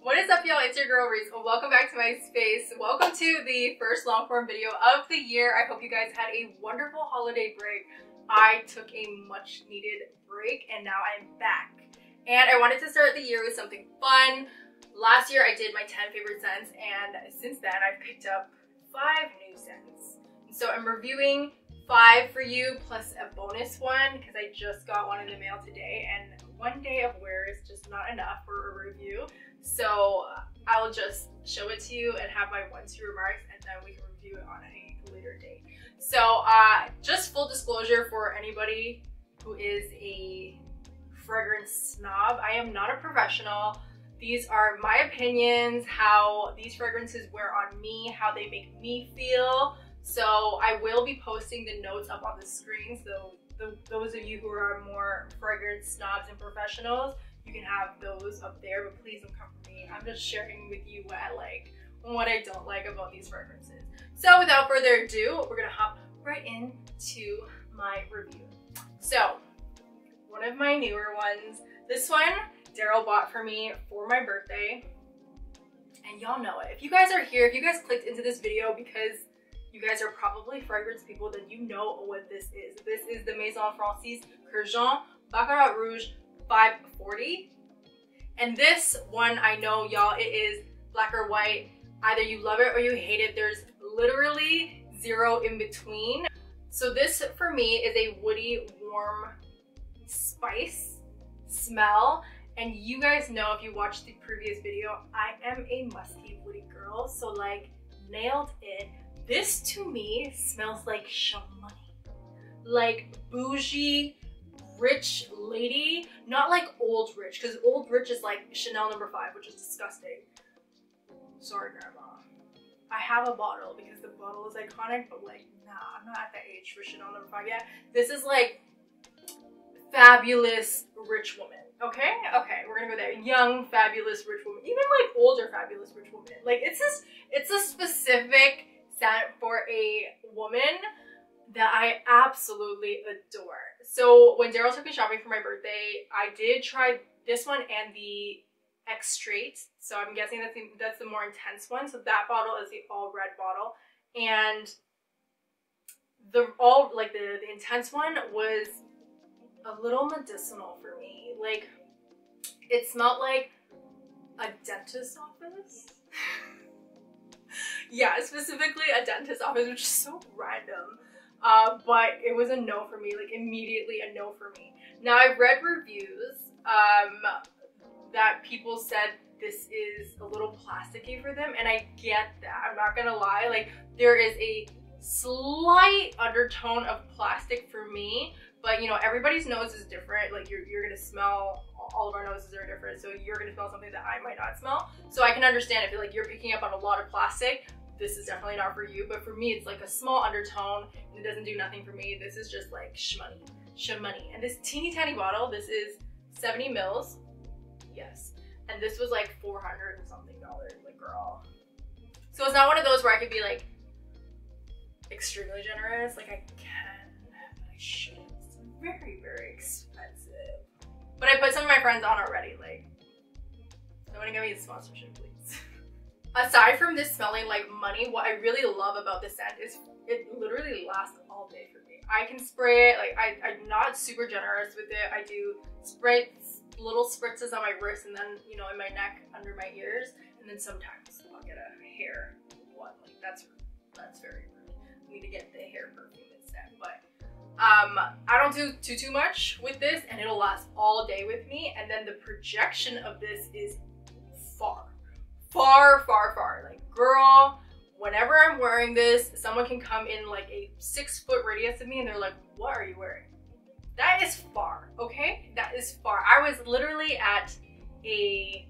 What is up, y'all? It's your girl Reese. Welcome back to my space. Welcome to the first long form video of the year. I hope you guys had a wonderful holiday break. I took a much needed break and now I'm back. And I wanted to start the year with something fun. Last year I did my 10 favorite scents, and since then I've picked up 5 new scents. So I'm reviewing 5 for you plus a bonus one because I just got one in the mail today, and one day of wear is just not enough for a review. So I'll just show it to you and have my 1-2 remarks, and then we can review it on a later date. So just full disclosure for anybody who is a fragrance snob, I am not a professional. These are my opinions, how these fragrances wear on me, how they make me feel. So I will be posting the notes up on the screen, so those of you who are more fragrance snobs and professionals, you can have those up there, but please don't come for me. I'm just sharing with you what I like and what I don't like about these fragrances. So without further ado, we're gonna hop right into my review. So one of my newer ones, this one Daryl bought for me for my birthday, and y'all know it. If you guys are here, if you guys clicked into this video because you guys are probably fragrance people, then you know what this is. This is the Maison Francis Kurkdjian Baccarat Rouge 540. And this one, I know y'all, it is black or white. Either you love it or you hate it. There's literally zero in between. So this for me is a woody, warm spice smell. And you guys know, if you watched the previous video, I am a musky woody girl. So like, nailed it. This to me smells like money, like bougie, rich lady, not like old rich, because old rich is like Chanel No. 5, which is disgusting. Sorry, grandma. I have a bottle because the bottle is iconic, but like, nah, I'm not at that age for Chanel No. 5 yet. This is like fabulous rich woman. Okay, we're gonna go there. Young, fabulous rich woman, even like older, fabulous rich woman. Like it's a specific scent for a woman that I absolutely adore. So when Daryl took me shopping for my birthday, I did try this one and the X Straight. So I'm guessing that's the more intense one. So that bottle is the all red bottle, and the intense one was a little medicinal for me. Like, it smelled like a dentist's office. Yeah, specifically a dentist's office, which is so random. But it was a no for me, like immediately a no for me. Now I've read reviews that people said this is a little plasticky for them, and I get that. I'm not gonna lie, like there is a slight undertone of plastic for me, but you know, everybody's nose is different. Like you're gonna smell, all of our noses are different, so you're gonna smell something that I might not smell. So I can understand if like you're picking up on a lot of plastic, this is definitely not for you. But for me, it's like a small undertone and it doesn't do nothing for me. This is just like shmoney. And this teeny tiny bottle, this is 70 mils, yes. And this was like $400 and something, like girl. So it's not one of those where I could be like extremely generous. Like I can, but I shouldn't. It's very, very expensive. But I put some of my friends on already. Like, someone give me a sponsorship, please. Aside from this smelling like money, what I really love about this scent is it literally lasts all day for me. I can spray it, like I'm not super generous with it. I do little spritzes on my wrist, and then, you know, in my neck, under my ears, and then sometimes I'll get a hair one. Like that's very rude. I need to get the hair perfume instead. But I don't do too much with this, and it'll last all day with me. And then the projection of this is far. Like, girl, whenever I'm wearing this, someone can come in like a 6-foot radius of me and they're like, what are you wearing? That is far, okay? That is far. I was literally at a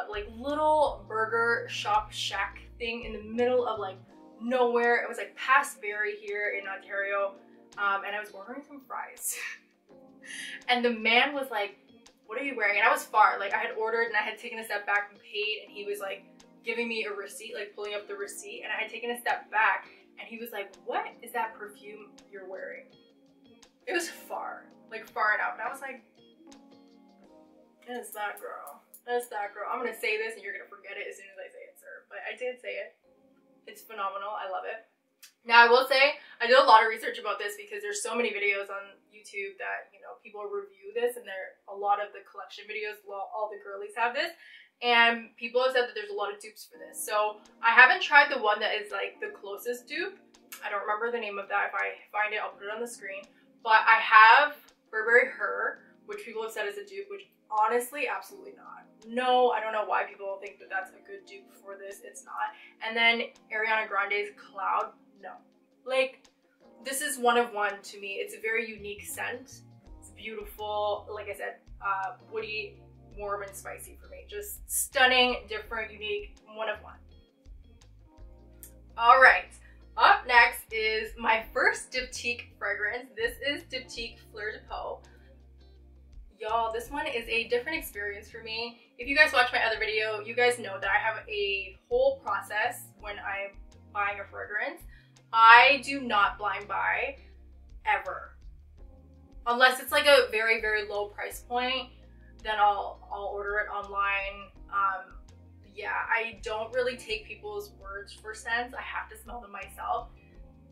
like little burger shop shack thing in the middle of like nowhere. It was like past Barrie here in Ontario, and I was ordering some fries. And the man was like, what are you wearing? And I was far, like I had ordered and I had taken a step back and paid, and he was like giving me a receipt, like pulling up the receipt, and I had taken a step back and he was like, what is that perfume you're wearing? It was far, like far enough. And I was like, it's that, girl. That's that girl. I'm gonna say this and you're gonna forget it as soon as I say it, sir. But I did say it. It's phenomenal. I love it. Now I will say I did a lot of research about this because there's so many videos on YouTube that, you know, people review this, and there a lot of the collection videos, well, all the girlies have this, and people have said that there's a lot of dupes for this. So I haven't tried the one that is like the closest dupe. I don't remember the name of that. If I find it, I'll put it on the screen. But I have Burberry Her, which people have said is a dupe, which honestly, absolutely not. No, I don't know why people think that that's a good dupe for this. It's not. And then Ariana Grande's Cloud. No. Like, this is one of one to me. It's a very unique scent. It's beautiful. Like I said, woody, warm, and spicy for me. Just stunning, different, unique, one of one. All right. Up next is my first Diptyque fragrance. This is Diptyque Fleur de Po. Y'all, this one is a different experience for me. If you guys watch my other video, you guys know that I have a whole process when I'm buying a fragrance. I do not blind buy ever. Unless it's like a very, very low price point, then I'll order it online. Yeah, I don't really take people's words for scents. I have to smell them myself.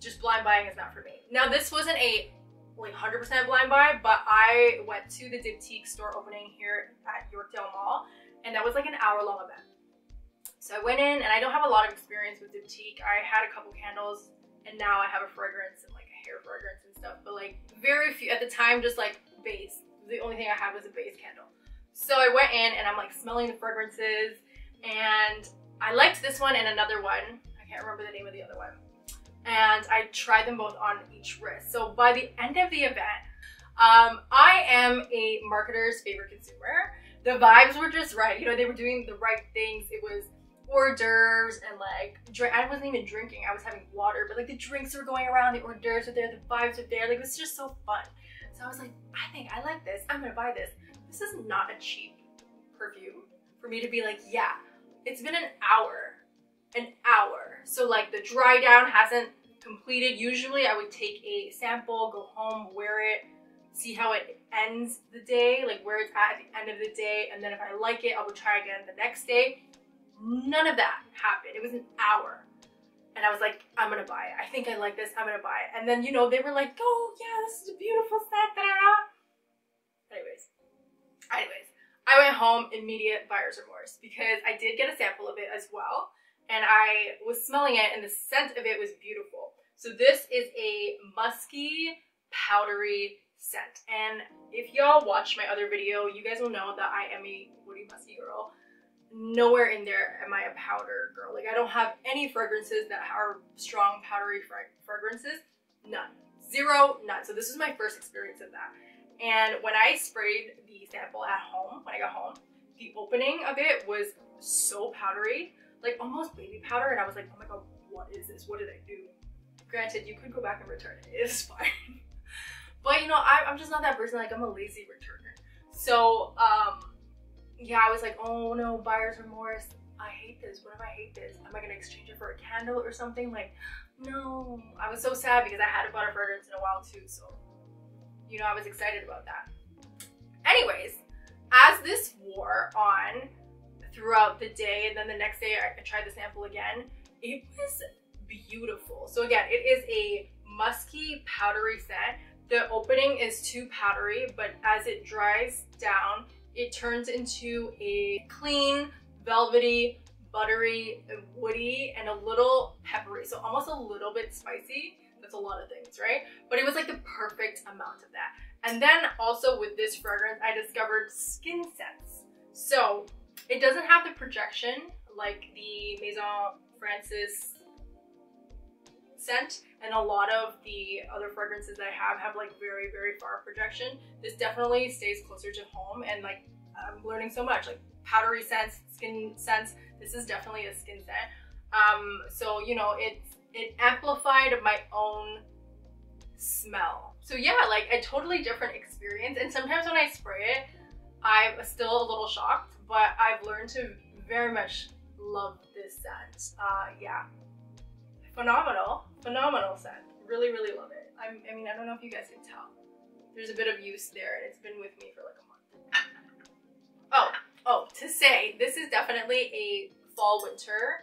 Just blind buying is not for me. Now, this wasn't a like 100% blind buy, but I went to the Diptyque store opening here at Yorkdale Mall, and that was like an hour-long event. So I went in, and I don't have a lot of experience with Diptyque. I had a couple candles, and now I have a fragrance and like a hair fragrance and stuff, but like very few at the time, just like base. The only thing I had was a base candle. So I went in, and I'm like smelling the fragrances, and I liked this one and another one. I can't remember the name of the other one. And I tried them both on each wrist. So by the end of the event, I am a marketer's favorite consumer. The vibes were just right. You know, they were doing the right things. It was hors d'oeuvres and like, I wasn't even drinking. I was having water, but like the drinks were going around, the hors d'oeuvres were there, the vibes were there. Like, it was just so fun. So I was like, I think I like this. I'm gonna buy this. This is not a cheap perfume for me to be like, yeah, it's been an hour. So like the dry down hasn't completed. Usually I would take a sample, go home, wear it, see how it ends the day, like where it's at the end of the day, and then if I like it, I would try again the next day. None of that happened. It was an hour. And I was like, I'm gonna buy it. I think I like this, I'm gonna buy it. And then, you know, they were like, oh yeah, this is a beautiful scent, da da da. Anyways, I went home, immediate buyer's remorse, because I did get a sample of it as well. And I was smelling it, and the scent of it was beautiful. So this is a musky, powdery scent. And if y'all watch my other video, you guys will know that I am a woody, musky girl. Nowhere in there am I a powder girl. Like, I don't have any fragrances that are strong, powdery fragrances. None. Zero, none. So this is my first experience of that. And when I sprayed the sample at home, when I got home, the opening of it was so powdery. Like almost baby powder, and I was like, oh my god, what is this? What did I do? Granted, you could go back and return it. It's fine. But you know, I'm just not that person. Like, I'm a lazy returner. So yeah, I was like, oh no, buyer's remorse. I hate this. What if I hate this? Am I gonna exchange it for a candle or something? Like, no. I was so sad because I hadn't bought a fragrance in a while too. So, you know, I was excited about that. Anyways, as this wore on throughout the day, and then the next day I tried the sample again, it was beautiful. So again, it is a musky, powdery scent. The opening is too powdery, but as it dries down, it turns into a clean, velvety, buttery, woody, and a little peppery. So almost a little bit spicy. That's a lot of things, right? But it was like the perfect amount of that. And then also with this fragrance, I discovered skin scents. So it doesn't have the projection like the Maison Francis scent, and a lot of the other fragrances that I have like very, very far projection. This definitely stays closer to home, and like I'm learning so much, like powdery scents, skin scents. This is definitely a skin scent. So you know, it amplified my own smell. So yeah, like a totally different experience. And sometimes when I spray it, I'm still a little shocked, but I've learned to very much love this scent. Yeah, phenomenal scent. Really, really love it. I mean, I don't know if you guys can tell. There's a bit of use there, and it's been with me for like a month. Oh, Oh, to say, this is definitely a fall-winter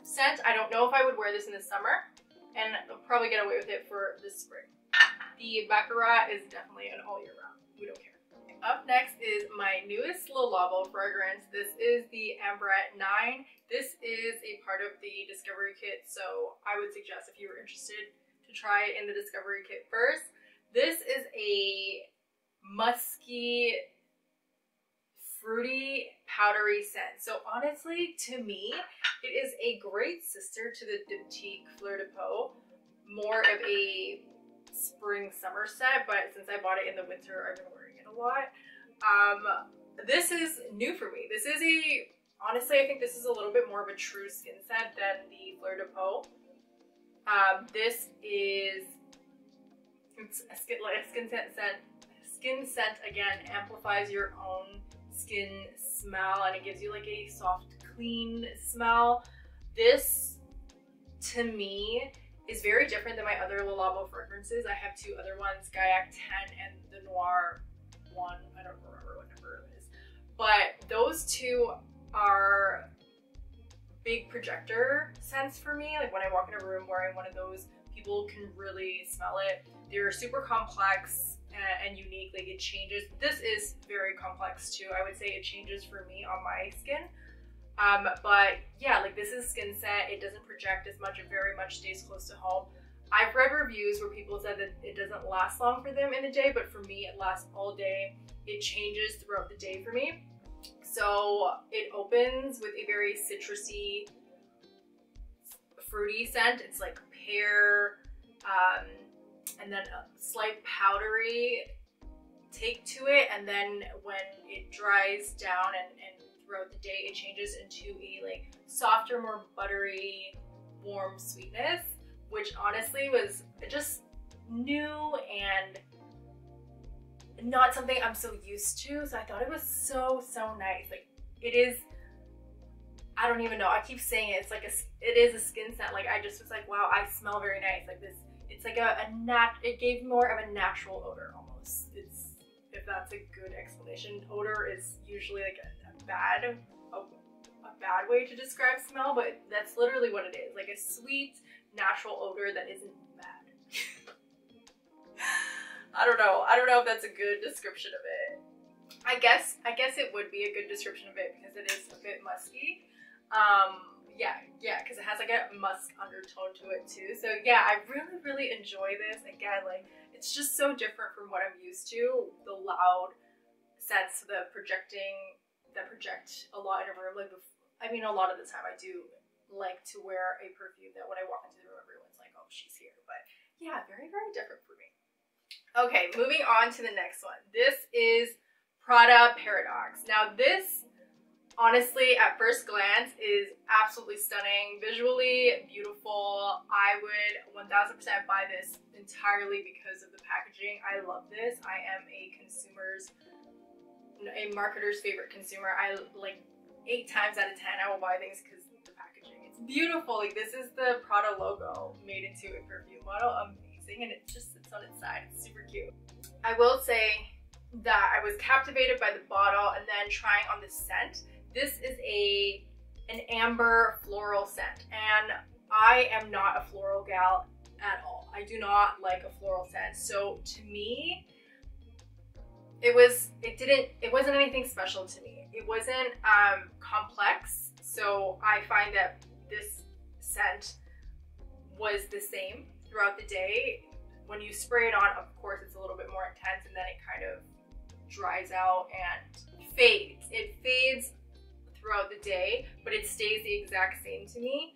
scent. I don't know if I would wear this in the summer, and I'll probably get away with it for this spring. The Baccarat is definitely an all year round. We don't care. Up next is my newest Labo fragrance. This is the Ambra 9. This is a part of the Discovery Kit, so I would suggest if you were interested to try it in the Discovery Kit first. This is a musky, fruity, powdery scent. So honestly, to me, it is a great sister to the Diptyque Fleur de Po. More of a spring summer scent, but since I bought it in the winter, I've been wearing it a lot. This is new for me. This is honestly, I think this is a little bit more of a true skin scent than the Fleur de Po. This is, it's a skin scent again, amplifies your own skin smell, and it gives you like a soft, clean smell. This, to me, is very different than my other Labo fragrances. I have two other ones, Gaiac 10 and the Noir 1. I don't remember what number it is. But those two are big projector scents for me. Like when I walk in a room wearing one of those, people can really smell it. They're super complex and unique. Like it changes. This is very complex too. I would say it changes for me on my skin. But yeah, like this is skin scent. It doesn't project as much. It very much stays close to home. I've read reviews where people said that it doesn't last long for them in the day, but for me, it lasts all day. It changes throughout the day for me. So it opens with a very citrusy, fruity scent. It's like pear, and then a slight powdery take to it. And then when it dries down and throughout the day, it changes into a like softer, more buttery, warm sweetness, which honestly was just new and not something I'm so used to. So I thought it was so nice. Like it is, I don't even know, I keep saying it, it's like it is a skin scent. Like I just was like, wow, I smell very nice. Like this, it's like it gave more of a natural odor almost. It's, if that's a good explanation. Odor is usually like a bad way to describe smell, but that's literally what it is. Like a sweet, natural odor that isn't bad. I don't know if that's a good description of it. I guess it would be a good description of it because it is a bit musky. Yeah, because it has like a musk undertone to it too. So yeah, I really enjoy this. Again, like it's just so different from what I'm used to. The loud scents that project a lot in a room. Like, I mean, a lot of the time I do like to wear a perfume that when I walk into the room, everyone's like, oh, she's here. But yeah, very different for me. Okay, moving on to the next one. This is Prada Paradox. Now this, honestly, at first glance is absolutely stunning, visually beautiful. I would 1000% buy this entirely because of the packaging. I love this. I am a marketer's favorite consumer. I like 8 times out of 10 I will buy things because the packaging. It's beautiful. Like this is the Prada logo made into a perfume bottle. Amazing, and it just sits on its side. It's super cute. I will say that I was captivated by the bottle and then trying on the scent. This is an amber floral scent, and I am not a floral gal at all. I do not like a floral scent. So to me, it wasn't anything special to me. It wasn't complex. So I find that this scent was the same throughout the day. When you spray it on, of course, it's a little bit more intense, and then it kind of dries out and fades. It fades throughout the day, but it stays the exact same to me.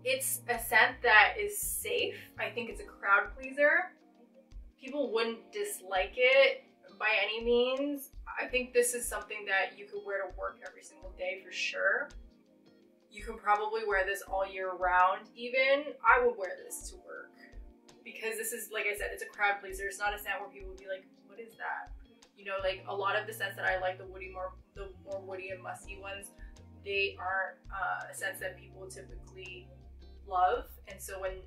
It's a scent that is safe. I think it's a crowd pleaser. People wouldn't dislike it by any means. I think this is something that you could wear to work every single day for sure. You can probably wear this all year round even. I would wear this to work because this is, like I said, it's a crowd pleaser. It's not a scent where people would be like, what is that? You know, like a lot of the scents that I like, the more woody and musky ones, they aren't scents that people typically love. And so when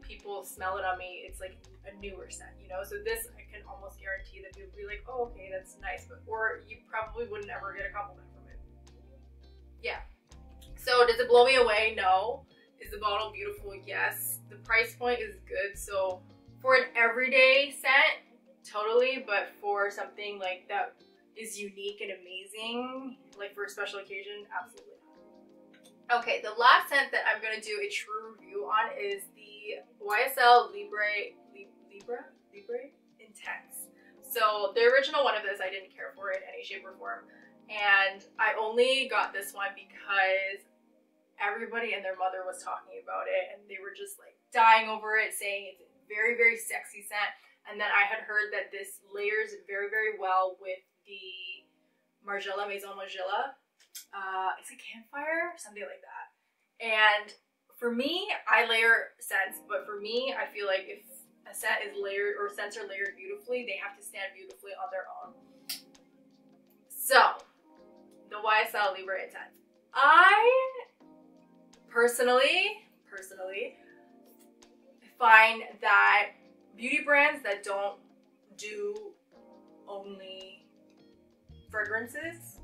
people smell it on me, it's like a newer scent, you know? So this, I can almost guarantee that people will be like, oh, okay, that's nice, but, or you probably wouldn't ever get a compliment from it. Yeah. So does it blow me away? No. Is the bottle beautiful? Yes. The price point is good. So for an everyday scent, totally, but for something like that is unique and amazing, like for a special occasion, absolutely not. Okay, the last scent that I'm gonna do a true review on is the YSL Libre Intense. So the original one of this I didn't care for in any shape or form, and I only got this one because everybody and their mother was talking about it, and they were just like dying over it, saying it's a very, very sexy scent. And then I had heard that this layers very, very well with the Margiela, Maison Margiela. It's a campfire, something like that. And for me, I layer scents, but for me, I feel like if a scent is layered, or scents are layered beautifully, they have to stand beautifully on their own. So, the YSL Libre Intense. I personally find that beauty brands that don't do only fragrances,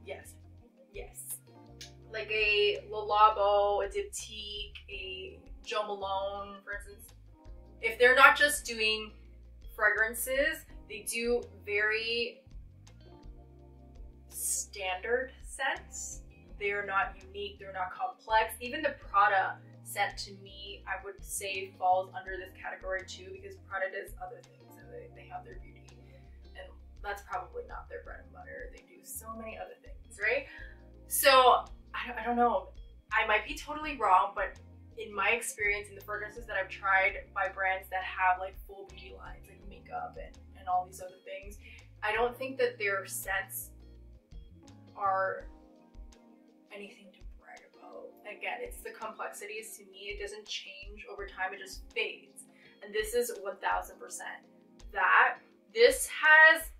yes, like a Labo, a Diptyque, a Jo Malone, for instance, if they're not just doing fragrances, they do very standard scents. They're not unique, they're not complex. Even the Prada scent, to me, I would say falls under this category too, because Prada does other things and they have their beauty, and that's probably not their bread and butter. They do so many other things, right? So I don't know, I might be totally wrong, but in my experience in the fragrances that I've tried by brands that have like full beauty lines, like makeup and all these other things, I don't think that their scents are anything to brag about. Again, it's the complexities. To me, it doesn't change over time, it just fades. And this is 1000% that. This has,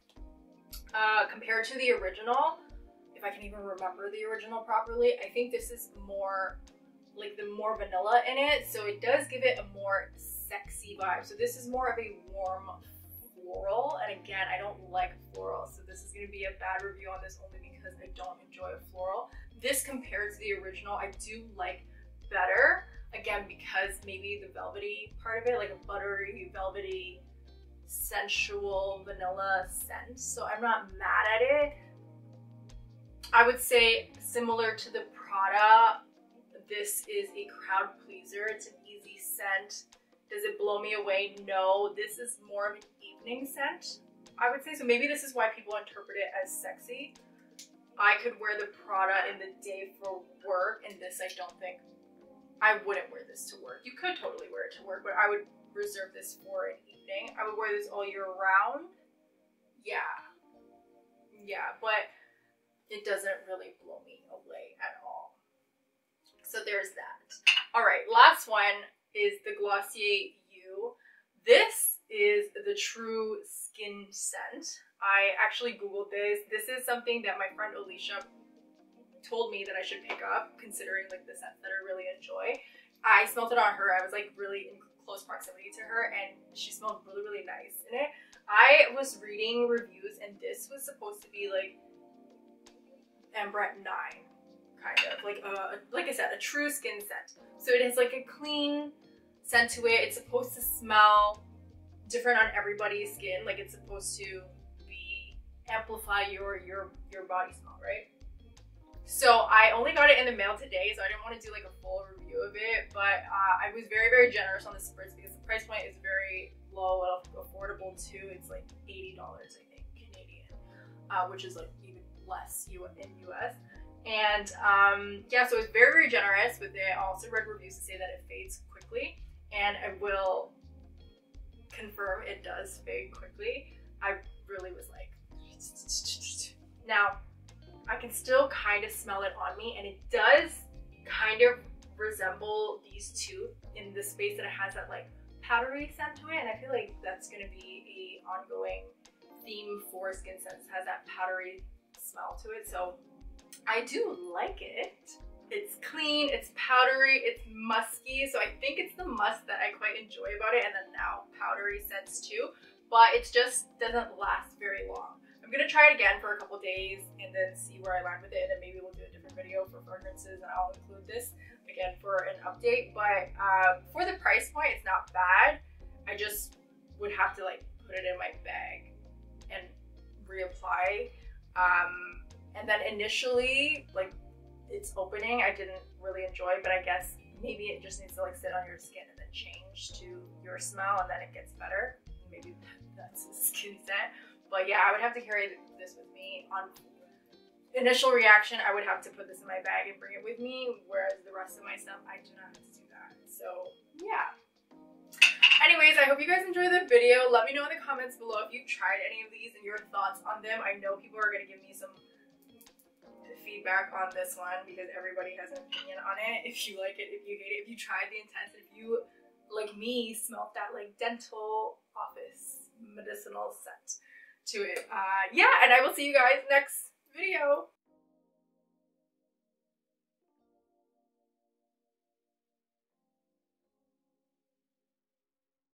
compared to the original, if I can even remember the original properly, I think this is more, like the more vanilla in it, so it does give it a more sexy vibe. So this is more of a warm floral, and again, I don't like floral, so this is going to be a bad review on this only because I don't enjoy a floral. This compared to the original, I do like better, again, because maybe the velvety part of it, like a buttery, velvety, sensual vanilla scent, so I'm not mad at it. I would say similar to the Prada, this is a crowd pleaser. It's an easy scent. Does it blow me away? No. This is more of an evening scent, I would say. So maybe this is why people interpret it as sexy. I could wear the Prada in the day for work, and this, I don't think, I wouldn't wear this to work. You could totally wear it to work, but I would reserve this for an evening. I would wear this all year round. Yeah, but it doesn't really blow me away at all. So there's that. All right, last one is the Glossier You. This is the true skin scent. I actually Googled this. This is something that my friend Alicia told me that I should pick up, considering like the scents that I really enjoy. I smelled it on her. I was like really in close proximity to her, and she smelled really, really nice in it. I was reading reviews, and this was supposed to be like Ambra 9, kind of like I said, a true skin scent. So it has like a clean scent to it. It's supposed to smell different on everybody's skin. Like it's supposed to be amplify your body smell, right? So I only got it in the mail today, so I didn't want to do like a full review of it, but I was very, very generous on the spritz because the price point is very low and affordable too. It's like $80, I think, Canadian, which is like even less in US. And yeah, so it's very, very generous with it. I also read reviews to say that it fades quickly, and I will confirm it does fade quickly. I really was like, now I can still kind of smell it on me, and it does kind of resemble these two in the space that it has that like powdery scent to it, and I feel like that's going to be a ongoing theme for skin scents, has that powdery smell to it. So I do like it. It's clean, it's powdery, it's musky, so I think it's the musk that I quite enjoy about it, and then now powdery scents too, but it just doesn't last very long. I'm gonna try it again for a couple days and then see where I land with it, and then maybe we'll do a different video for fragrances and I'll include this again for an update. But for the price point, it's not bad. I just would have to like put it in my bag and reapply. And then initially, like, its opening I didn't really enjoy, but I guess maybe it just needs to like sit on your skin and then change to your smell, and then it gets better. Maybe that's a skin scent. But yeah, I would have to carry this with me. On initial reaction, I would have to put this in my bag and bring it with me, whereas the rest of my stuff, I do not have to do that. So yeah. Anyways, I hope you guys enjoyed the video. Let me know in the comments below if you've tried any of these and your thoughts on them. I know people are going to give me some feedback on this one because everybody has an opinion on it. If you like it, if you hate it, if you tried the Intense, if you, like me, smelled that like dental office medicinal scent to it. Yeah, and I will see you guys next video.